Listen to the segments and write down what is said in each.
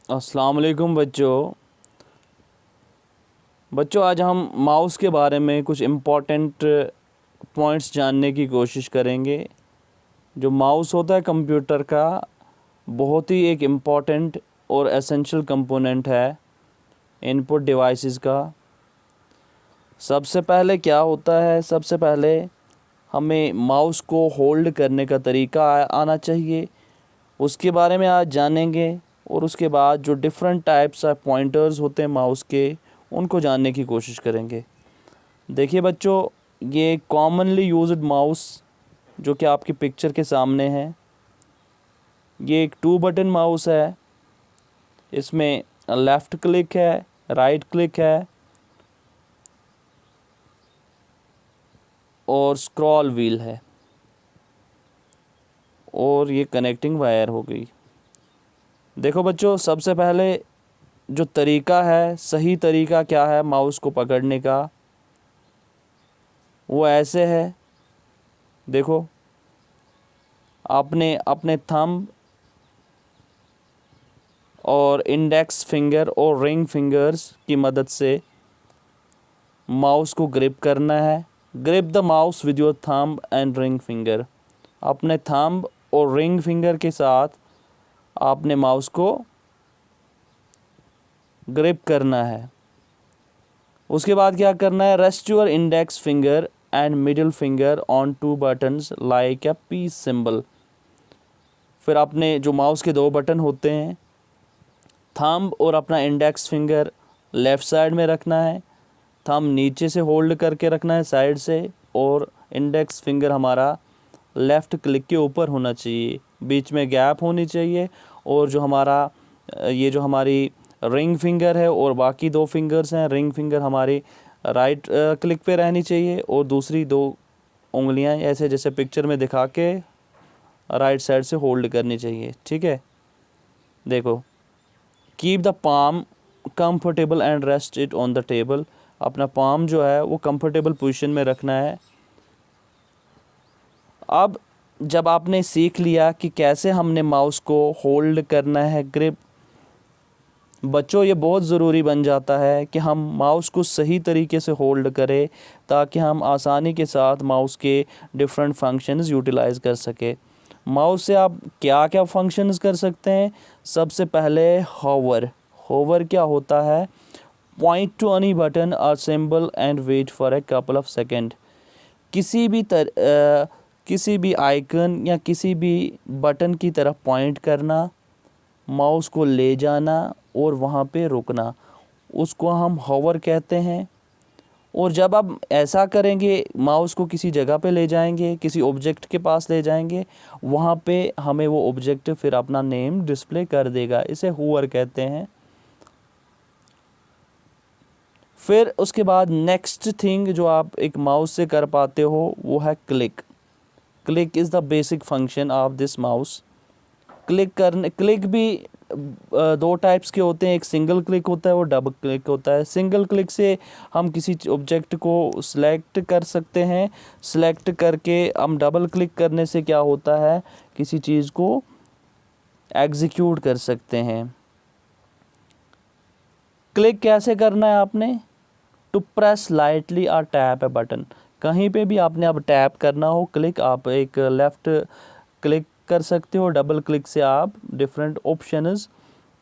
अस्सलाम वालेकुम बच्चों आज हम माउस के बारे में कुछ इम्पोर्टेंट पॉइंट्स जानने की कोशिश करेंगे। जो माउस होता है कंप्यूटर का बहुत ही एक इम्पॉर्टेंट और एसेंशियल कंपोनेंट है इनपुट डिवाइसेस का। सबसे पहले क्या होता है, सबसे पहले हमें माउस को होल्ड करने का तरीका आना चाहिए, उसके बारे में आज जानेंगे। और उसके बाद जो डिफरेंट टाइप्स ऑफ पॉइंटर्स होते हैं माउस के, उनको जानने की कोशिश करेंगे। देखिए बच्चों, ये कॉमनली यूज्ड माउस जो कि आपकी पिक्चर के सामने है, ये एक 2 बटन माउस है। इसमें लेफ़्ट क्लिक है, राइट क्लिक है और स्क्रॉल व्हील है, और ये कनेक्टिंग वायर हो गई। देखो बच्चों, सबसे पहले जो तरीका है, सही तरीका क्या है माउस को पकड़ने का, वो ऐसे है। देखो, आपने अपने थंब और इंडेक्स फिंगर और रिंग फिंगर्स की मदद से माउस को ग्रिप करना है। Grip the mouse with your thumb and ring finger. अपने थंब और रिंग फिंगर के साथ आपने माउस को ग्रिप करना है। उसके बाद क्या करना है, rest your index finger and middle finger on 2 buttons like a peace symbol. फिर आपने जो माउस के 2 बटन होते हैं, थंब और अपना इंडेक्स फिंगर लेफ़्ट साइड में रखना है, थंब नीचे से होल्ड करके रखना है साइड से, और इंडेक्स फिंगर हमारा लेफ़्ट क्लिक के ऊपर होना चाहिए, बीच में गैप होनी चाहिए। और जो हमारा ये जो हमारी रिंग फिंगर है और बाकी 2 फिंगर्स हैं, रिंग फिंगर हमारी राइट क्लिक पे रहनी चाहिए, और दूसरी 2 उंगलियां ऐसे जैसे पिक्चर में दिखा के राइट साइड से होल्ड करनी चाहिए। ठीक है, देखो, keep the palm comfortable and rest it on the table. अपना पाम जो है वो कंफर्टेबल पोजीशन में रखना है। अब जब आपने सीख लिया कि कैसे हमने माउस को होल्ड करना है, ग्रिप, बच्चों ये बहुत ज़रूरी बन जाता है कि हम माउस को सही तरीके से होल्ड करें, ताकि हम आसानी के साथ माउस के डिफरेंट फंक्शंस यूटिलाइज़ कर सके। माउस से आप क्या क्या फंक्शंस कर सकते हैं? सबसे पहले होवर क्या होता है? पॉइंट टू एनी बटन और symbol and wait for a couple of second. किसी भी आइकन या किसी भी बटन की तरफ पॉइंट करना, माउस को ले जाना और वहाँ पे रुकना, उसको हम होवर कहते हैं। और जब आप ऐसा करेंगे, माउस को किसी जगह पे ले जाएंगे, किसी ऑब्जेक्ट के पास ले जाएंगे, वहाँ पे हमें वो ऑब्जेक्ट फिर अपना नेम डिस्प्ले कर देगा, इसे होवर कहते हैं। फिर उसके बाद नेक्स्ट थिंग जो आप एक माउस से कर पाते हो, वो है click. Click is the basic function of this mouse. Click भी 2 टाइप्स के होते हैं, एक सिंगल क्लिक होता है और डबल क्लिक होता है। सिंगल क्लिक से हम किसी ऑब्जेक्ट को सिलेक्ट कर सकते हैं, सिलेक्ट करके हम डबल क्लिक करने से क्या होता है, किसी चीज़ को एग्जीक्यूट कर सकते हैं। क्लिक कैसे करना है आपने? टू प्रेस लाइटली और टैप ए बटन। कहीं पे भी आपने अब टैप करना हो, क्लिक, आप एक लेफ़्ट क्लिक कर सकते हो, डबल क्लिक से आप डिफरेंट ऑप्शंस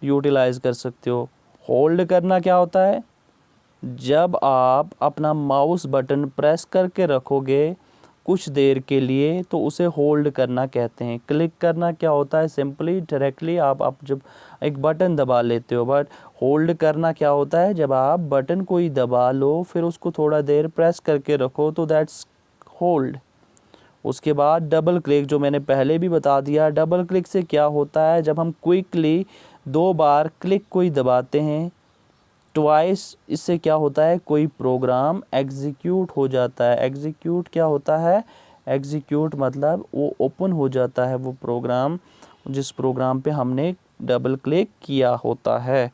यूटिलाइज़ कर सकते हो। होल्ड करना क्या होता है? जब आप अपना माउस बटन प्रेस करके रखोगे कुछ देर के लिए, तो उसे होल्ड करना कहते हैं। क्लिक करना क्या होता है? सिंपली डायरेक्टली आप जब एक बटन दबा लेते हो। बट होल्ड करना क्या होता है? जब आप बटन कोई दबा लो, फिर उसको थोड़ा देर प्रेस करके रखो, तो दैट्स होल्ड। उसके बाद डबल क्लिक, जो मैंने पहले भी बता दिया। डबल क्लिक से क्या होता है? जब हम क्विकली 2 बार क्लिक कोई दबाते हैं, ट्वाइस, इससे क्या होता है, कोई प्रोग्राम एग्जीक्यूट हो जाता है। एग्जीक्यूट क्या होता है? एग्जीक्यूट मतलब वो ओपन हो जाता है, वो प्रोग्राम जिस प्रोग्राम पे हमने डबल क्लिक किया होता है।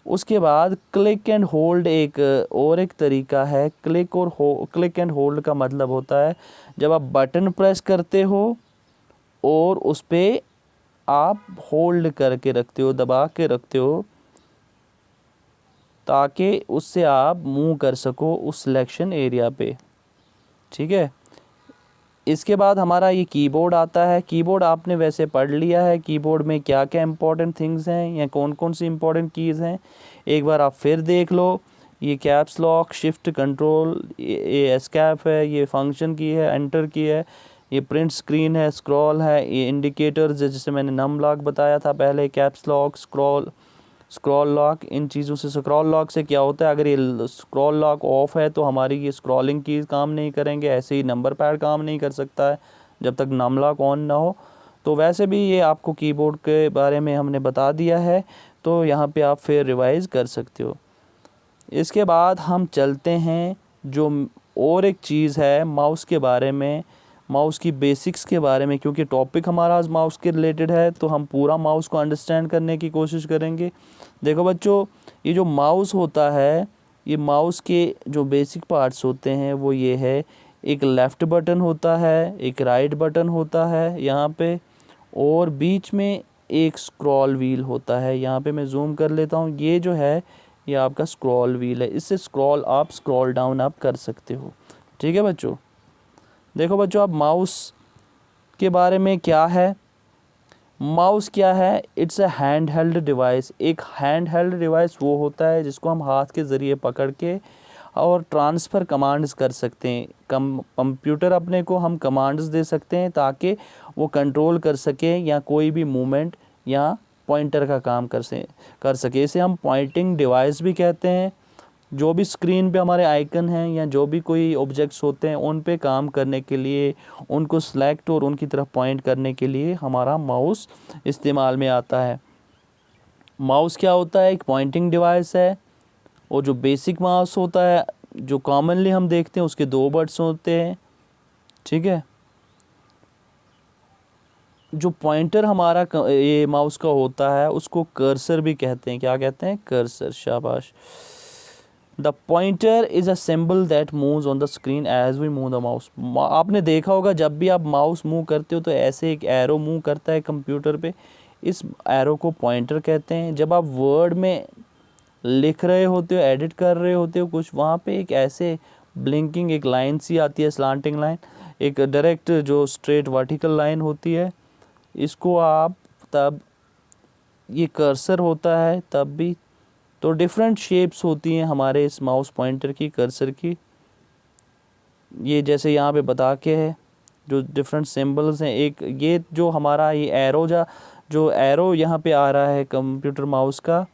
उसके बाद क्लिक एंड होल्ड एक तरीका है। क्लिक एंड होल्ड का मतलब होता है जब आप बटन प्रेस करते हो और उस पर आप होल्ड करके रखते हो, दबा के रखते हो, ताकि उससे आप मूव कर सको उस सिलेक्शन एरिया पे। ठीक है, इसके बाद हमारा ये कीबोर्ड आता है। कीबोर्ड आपने वैसे पढ़ लिया है, कीबोर्ड में क्या क्या इंपॉर्टेंट थिंग्स हैं या कौन कौन सी इंपॉर्टेंट कीज़ हैं, एक बार आप फिर देख लो। ये कैप्स लॉक, शिफ्ट, कंट्रोल, ये एस्केप है, ये फंक्शन की है, एंटर की है, ये प्रिंट स्क्रीन है, स्क्रॉल है, ये इंडिकेटर्स जैसे मैंने नम लॉक बताया था पहले, कैप्स लॉक, स्क्रॉल लॉक। इन चीज़ों से, स्क्रॉल लॉक से क्या होता है, अगर ये स्क्रॉल लॉक ऑफ है तो हमारी ये स्क्रॉलिंग की काम नहीं करेंगे, ऐसे ही नंबर पैड काम नहीं कर सकता है जब तक नम लॉक ऑन ना हो। तो वैसे भी ये आपको कीबोर्ड के बारे में हमने बता दिया है, तो यहाँ पे आप फिर रिवाइज़ कर सकते हो। इसके बाद हम चलते हैं जो और एक चीज़ है माउस के बारे में, माउस की बेसिक्स के बारे में, क्योंकि टॉपिक हमारा आज माउस के रिलेटेड है तो हम पूरा माउस को अंडरस्टैंड करने की कोशिश करेंगे। देखो बच्चों, ये जो माउस होता है, ये माउस के जो बेसिक पार्ट्स होते हैं वो ये है, एक लेफ़्ट बटन होता है, एक राइट बटन होता है यहाँ पे, और बीच में एक स्क्रॉल व्हील होता है। यहाँ पे मैं जूम कर लेता हूँ, ये जो है ये आपका स्क्रॉल व्हील है, इससे स्क्रॉल डाउन आप कर सकते हो। ठीक है बच्चों, देखो बच्चों, अब माउस के बारे में क्या है, माउस क्या है, it's a hand held device. एक हैंड हेल्ड डिवाइस वो होता है जिसको हम हाथ के ज़रिए पकड़ के और ट्रांसफ़र कमांड्स कर सकते हैं। कंप्यूटर अपने को हम कमांड्स दे सकते हैं ताकि वो कंट्रोल कर सके या कोई भी मूवमेंट या पॉइंटर का काम कर सके। इसे हम पॉइंटिंग डिवाइस भी कहते हैं। जो भी स्क्रीन पे हमारे आइकन हैं या जो भी कोई ऑब्जेक्ट्स होते हैं उन पे काम करने के लिए, उनको सेलेक्ट और उनकी तरफ पॉइंट करने के लिए हमारा माउस इस्तेमाल में आता है। माउस क्या होता है, एक पॉइंटिंग डिवाइस है, और जो बेसिक माउस होता है जो कॉमनली हम देखते हैं उसके 2 बटन होते हैं। ठीक है, जो पॉइंटर हमारा ये माउस का होता है उसको कर्सर भी कहते हैं। क्या कहते हैं, कर्सर, शाबाश। The pointer is a symbol that moves on the screen as we move the mouse. आपने देखा होगा जब भी आप माउस मूव करते हो तो ऐसे एक एरो मूव करता है कंप्यूटर पे, इस एरो को पॉइंटर कहते हैं। जब आप वर्ड में लिख रहे होते हो, एडिट कर रहे होते हो कुछ, वहाँ पे एक ऐसे ब्लिंकिंग एक लाइन सी आती है, स्लांटिंग लाइन, एक डायरेक्ट जो स्ट्रेट वर्टिकल लाइन होती है, इसको आप तब, ये कर्सर होता है तब भी। तो डिफरेंट शेप्स होती हैं हमारे इस माउस पॉइंटर की, कर्सर की, ये जैसे यहाँ पे बता के है जो डिफरेंट सिंबल्स हैं। एक ये जो हमारा ये एरो जो एरो यहाँ पे आ रहा है कंप्यूटर माउस का,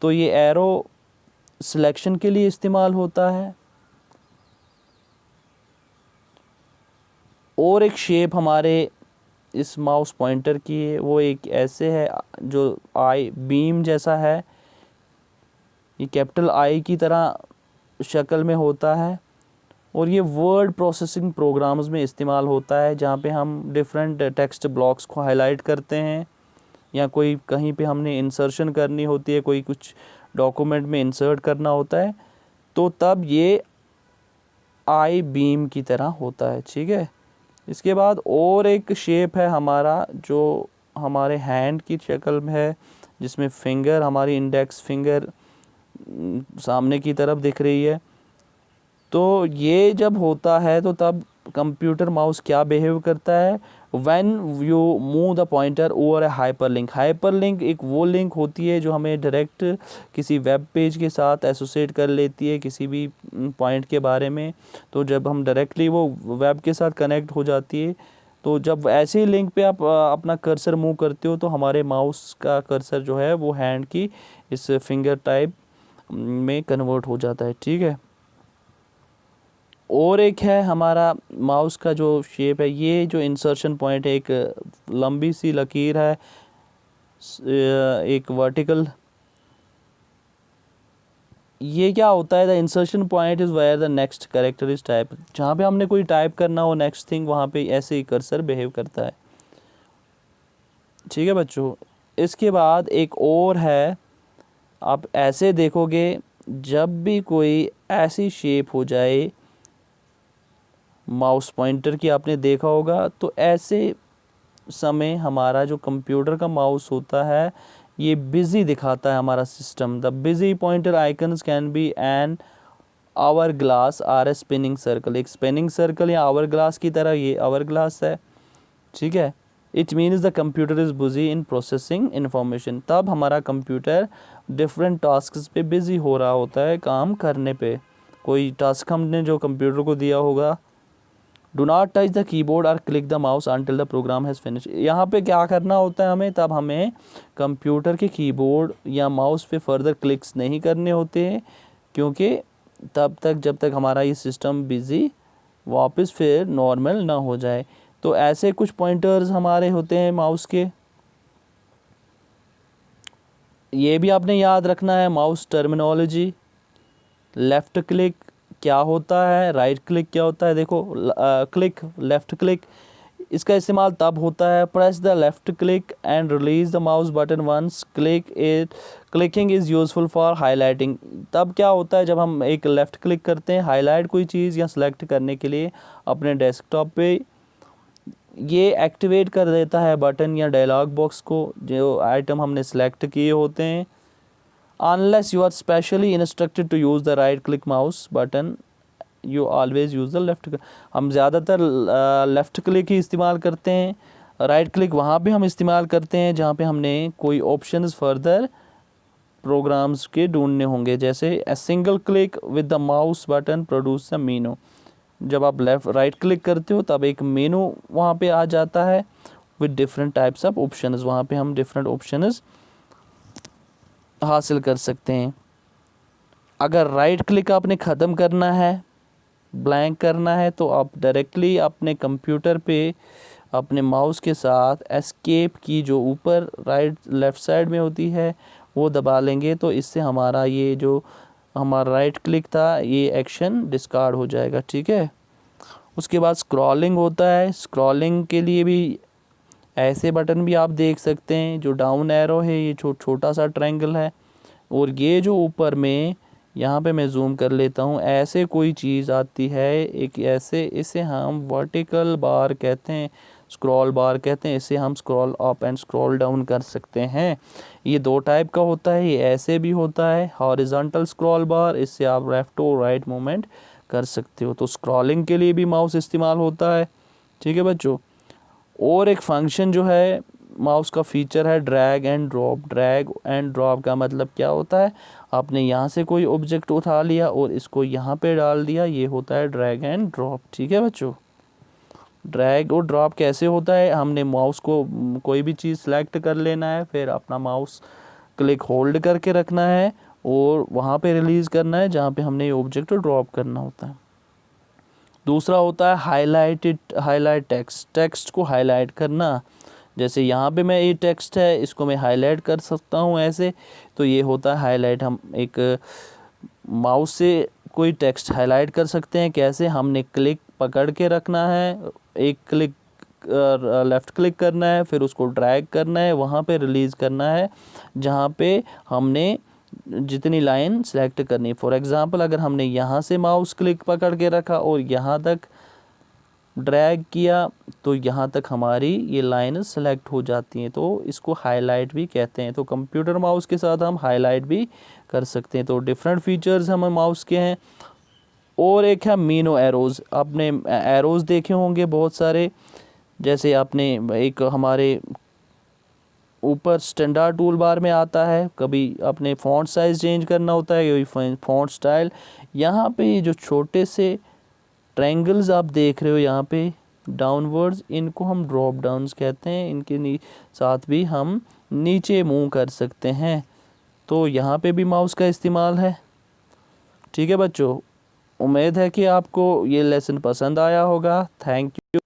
तो ये एरो सिलेक्शन के लिए इस्तेमाल होता है। और एक शेप हमारे इस माउस पॉइंटर की है, वो एक ऐसे है जो आई बीम जैसा है, ये कैपिटल आई की तरह शक्ल में होता है, और ये वर्ड प्रोसेसिंग प्रोग्राम्स में इस्तेमाल होता है जहाँ पे हम डिफरेंट टेक्स्ट ब्लॉक्स को हाईलाइट करते हैं, या कोई कहीं पे हमने इंसर्शन करनी होती है, कोई कुछ डॉक्यूमेंट में इंसर्ट करना होता है, तो तब ये आई बीम की तरह होता है। ठीक है, इसके बाद और एक शेप है हमारा जो हमारे हैंड की शक्ल में है, जिसमें फिंगर, हमारी इंडेक्स फिंगर सामने की तरफ दिख रही है। तो ये जब होता है तो तब कंप्यूटर माउस क्या बिहेव करता है, when you move the pointer over A hyperlink. Hyperlink एक वो लिंक होती है जो हमें डायरेक्ट किसी वेब पेज के साथ एसोसिएट कर लेती है किसी भी पॉइंट के बारे में। तो जब हम डायरेक्टली वो वेब के साथ कनेक्ट हो जाती है, तो जब ऐसे ही लिंक पे आप अपना कर्सर मूव करते हो तो हमारे माउस का कर्सर जो है वो हैंड की इस फिंगर टाइप में कन्वर्ट हो जाता है। ठीक है, और एक है हमारा माउस का जो शेप है, ये जो इंसर्शन पॉइंट है, एक लंबी सी लकीर है, एक वर्टिकल, ये क्या होता है, the insertion point is where the next character is type. जहाँ पे हमने कोई टाइप करना हो नेक्स्ट थिंग, वहाँ पे ऐसे ही कर्सर बिहेव करता है। ठीक है बच्चों, इसके बाद एक और है, आप ऐसे देखोगे जब भी कोई ऐसी शेप हो जाए माउस पॉइंटर की, आपने देखा होगा तो ऐसे समय हमारा जो कंप्यूटर का माउस होता है ये बिज़ी दिखाता है हमारा system. The busy pointer icons can be an hourglass or a spinning circle, एक स्पिनिंग सर्कल या आवर ग्लास की तरह ये आवर ग्लास है, ठीक है। It means the computer is busy in processing information, तब हमारा कंप्यूटर डिफरेंट टास्क्स पे बिज़ी हो रहा होता है, काम करने पे, कोई टास्क हमने जो कंप्यूटर को दिया होगा। Do not touch the keyboard or click the mouse until the program has finish, यहाँ पे क्या करना होता है हमें, तब हमें कंप्यूटर के कीबोर्ड या माउस पे फर्दर क्लिक्स नहीं करने होते हैं, क्योंकि तब तक जब तक हमारा ये सिस्टम बिज़ी वापस फिर नॉर्मल ना हो जाए। तो ऐसे कुछ पॉइंटर्स हमारे होते हैं माउस के, ये भी आपने याद रखना है। माउस टर्मिनोलॉजी, लेफ़्ट क्लिक क्या होता है, राइट क्लिक क्या होता है। देखो क्लिक, लेफ़्ट क्लिक, इसका इस्तेमाल तब होता है press the left click and release the mouse button once clicking is useful for highlighting, तब क्या होता है जब हम एक लेफ़्ट क्लिक करते हैं हाईलाइट कोई चीज़ या सिलेक्ट करने के लिए अपने डेस्कटॉप पे, ये एक्टिवेट कर देता है बटन या डायलॉग बॉक्स को जो आइटम हमने सेलेक्ट किए होते हैं। Unless you are specially instructed to use the right click mouse button you always use the left, हम ज़्यादातर लेफ़्ट क्लिक ही इस्तेमाल करते हैं, राइट क्लिक वहाँ पे हम इस्तेमाल करते हैं जहाँ पे हमने कोई ऑप्शंस फर्दर प्रोग्राम्स के ढूंढने होंगे, जैसे a single click with the mouse button produce the मेनू, जब आप राइट क्लिक करते हो तब एक मेनू वहाँ पे आ जाता है with different types of options, वहाँ पे हम डिफरेंट ऑप्शंस हासिल कर सकते हैं। अगर राइट क्लिक आपने ख़त्म करना है, ब्लैंक करना है, तो आप डायरेक्टली अपने कंप्यूटर पे अपने माउस के साथ एस्केप की जो ऊपर राइट लेफ़्ट साइड में होती है वो दबा लेंगे, तो इससे हमारा ये जो हमारा राइट क्लिक था ये एक्शन डिस्कार्ड हो जाएगा, ठीक है। उसके बाद स्क्रॉलिंग होता है, स्क्रॉलिंग के लिए भी ऐसे बटन भी आप देख सकते हैं, जो डाउन एरो है ये छोटा सा ट्रायंगल है, और ये जो ऊपर में यहाँ पे मैं जूम कर लेता हूँ, ऐसे कोई चीज़ आती है एक ऐसे, इसे हम वर्टिकल बार कहते हैं, स्क्रॉल बार कहते हैं, इसे हम scroll up and scroll down कर सकते हैं। ये दो टाइप का होता है, ये ऐसे भी होता है हॉरिजॉन्टल स्क्रॉल बार, इससे आप लेफ़्ट और राइट मूवमेंट कर सकते हो, तो स्क्रॉलिंग के लिए भी माउस इस्तेमाल होता है, ठीक है बच्चों। और एक फंक्शन जो है माउस का फीचर है drag and drop, drag and drop का मतलब क्या होता है, आपने यहाँ से कोई ऑब्जेक्ट उठा लिया और इसको यहाँ पे डाल दिया, ये होता है ड्रैग एंड ड्रॉप, ठीक है बच्चों। ड्रैग और ड्रॉप कैसे होता है, हमने माउस को कोई भी चीज़ सेलेक्ट कर लेना है, फिर अपना माउस क्लिक होल्ड करके रखना है और वहाँ पे रिलीज़ करना है जहाँ पे हमने ये ऑब्जेक्ट ड्रॉप करना होता है। दूसरा होता है हाईलाइट टेक्स्ट, टेक्स्ट को हाईलाइट करना, जैसे यहाँ पे मैं ये टेक्स्ट है इसको मैं हाईलाइट कर सकता हूँ ऐसे, तो ये होता है हाईलाइट। हम एक माउस से कोई टेक्स्ट हाईलाइट कर सकते हैं, कैसे, हमने क्लिक पकड़ के रखना है, एक क्लिक लेफ़्ट क्लिक करना है, फिर उसको ड्रैग करना है, वहाँ पे रिलीज़ करना है जहाँ पे हमने जितनी लाइन सेलेक्ट करनी। फॉर एग्ज़ाम्पल अगर हमने यहाँ से माउस क्लिक पकड़ के रखा और यहाँ तक ड्रैग किया तो यहाँ तक हमारी ये लाइन सेलेक्ट हो जाती हैं, तो इसको हाईलाइट भी कहते हैं। तो कंप्यूटर माउस के साथ हम हाईलाइट भी कर सकते हैं, तो डिफरेंट फीचर्स हमें माउस के हैं। और एक है मीनो एरोज़, आपने एरोज़ देखे होंगे बहुत सारे, जैसे आपने एक हमारे ऊपर स्टैंडर्ड टूल बार में आता है, कभी अपने फ़ॉन्ट साइज़ चेंज करना होता है, यही फ़ॉन्ट स्टाइल, यहाँ पे ये जो छोटे से ट्रायंगल्स आप देख रहे हो यहाँ पे डाउनवर्ड्स, इनको हम ड्रॉप डाउन्स कहते हैं, इनके साथ भी हम नीचे मूव कर सकते हैं, तो यहाँ पे भी माउस का इस्तेमाल है, ठीक है बच्चों। उम्मीद है कि आपको ये लेसन पसंद आया होगा। Thank you.